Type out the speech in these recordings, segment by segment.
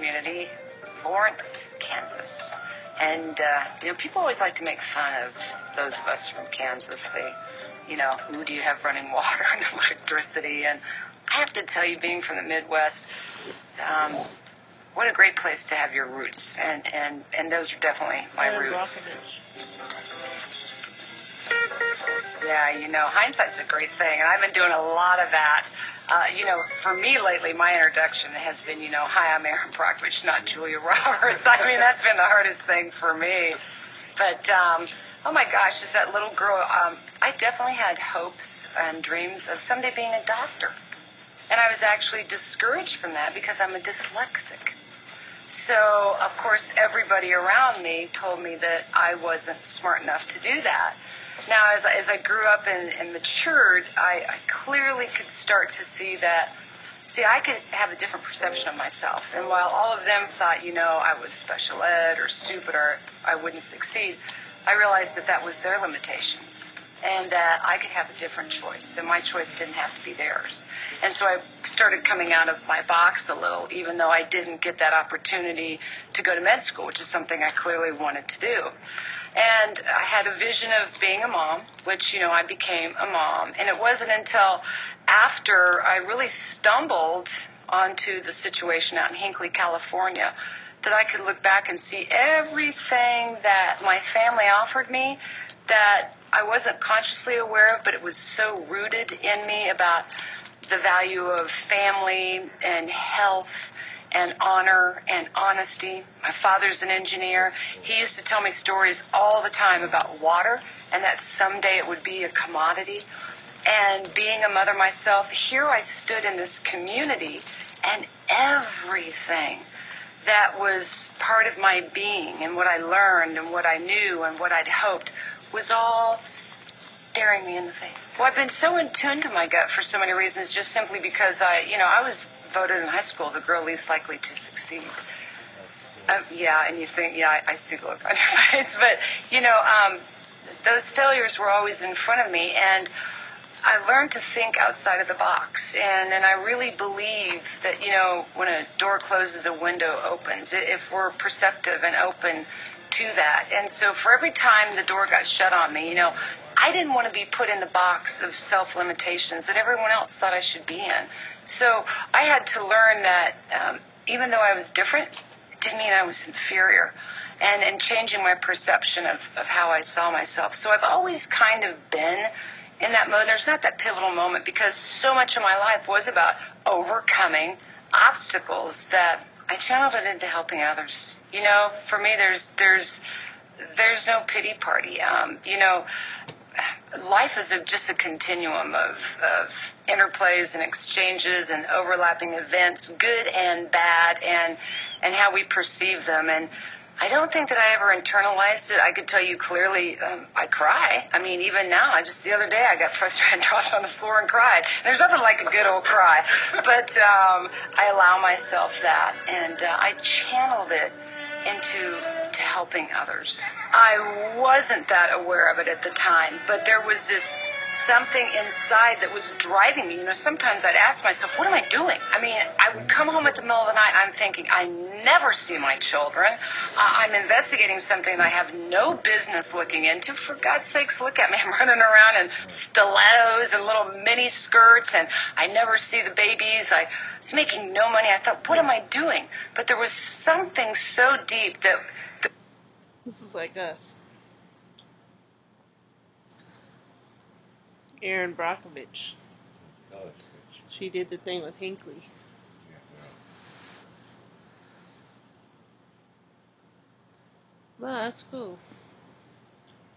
community, Lawrence, Kansas. And, people always like to make fun of those of us from Kansas. Ooh, do you have running water and electricity? And I have to tell you, being from the Midwest, what a great place to have your roots. And those are definitely my roots. Yeah, hindsight's a great thing. And I've been doing a lot of that. For me lately, my introduction has been, hi, I'm Erin Brockovich, not Julia Roberts. I mean, that's been the hardest thing for me. But, oh my gosh, as that little girl, I definitely had hopes and dreams of someday being a doctor. And I was actually discouraged from that because I'm a dyslexic. So, of course, everybody around me told me that I wasn't smart enough to do that. Now, as I grew up and matured, I clearly could start to see that, I could have a different perception of myself. And while all of them thought, I was special ed or stupid or I wouldn't succeed, I realized that was their limitations and that I could have a different choice. So my choice didn't have to be theirs. And so I started coming out of my box a little, even though I didn't get that opportunity to go to med school, which is something I clearly wanted to do. And I had a vision of being a mom, which, I became a mom. And it wasn't until after I really stumbled onto the situation out in Hinckley, California, that I could look back and see everything that my family offered me that I wasn't consciously aware of, but it was so rooted in me about the value of family and health and honor and honesty. My father's an engineer. He used to tell me stories all the time about water and that someday it would be a commodity. And being a mother myself, here I stood in this community and everything that was part of my being and what I learned and what I knew and what I'd hoped was all staring me in the face. Well, I've been so in tune to my gut for so many reasons, just simply because I was voted in high school the girl least likely to succeed. And you think, I see the look on your face. But, those failures were always in front of me. And I learned to think outside of the box. And I really believe that, when a door closes, a window opens. If we're perceptive and open to that. And so for every time the door got shut on me, I didn't want to be put in the box of self-limitations that everyone else thought I should be in. So I had to learn that even though I was different, it didn't mean I was inferior. And changing my perception of how I saw myself. So I've always kind of been in that mode. There's not that pivotal moment because so much of my life was about overcoming obstacles that I channeled it into helping others. For me, there's no pity party. Life is just a continuum of interplays and exchanges and overlapping events, good and bad, and how we perceive them. And I don't think that I ever internalized it. I could tell you clearly, I cry. I mean, even now, the other day I got frustrated and dropped on the floor and cried. There's nothing like a good old cry. But I allow myself that, and I channeled it into helping others. I wasn't that aware of it at the time, but there was this something inside that was driving me. Sometimes I'd ask myself, what am I doing? I mean, I would come home at the middle of the night, I'm thinking, I never see my children. I'm investigating something that I have no business looking into. For God's sakes, look at me. I'm running around in stilettos and little mini skirts, and I never see the babies. I was making no money. I thought, what am I doing? But there was something so deep that... This is like us. Erin Brockovich. She did the thing with Hinckley. Well, that's cool.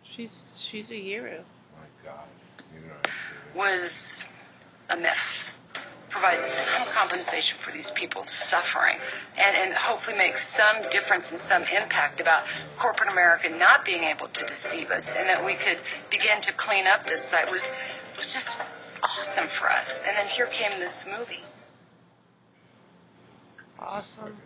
She's a hero. My God. Was a myth. Provide some compensation for these people's suffering and hopefully make some difference and some impact about corporate America not being able to deceive us, and that we could begin to clean up this site was just awesome for us. And then here came this movie. Awesome.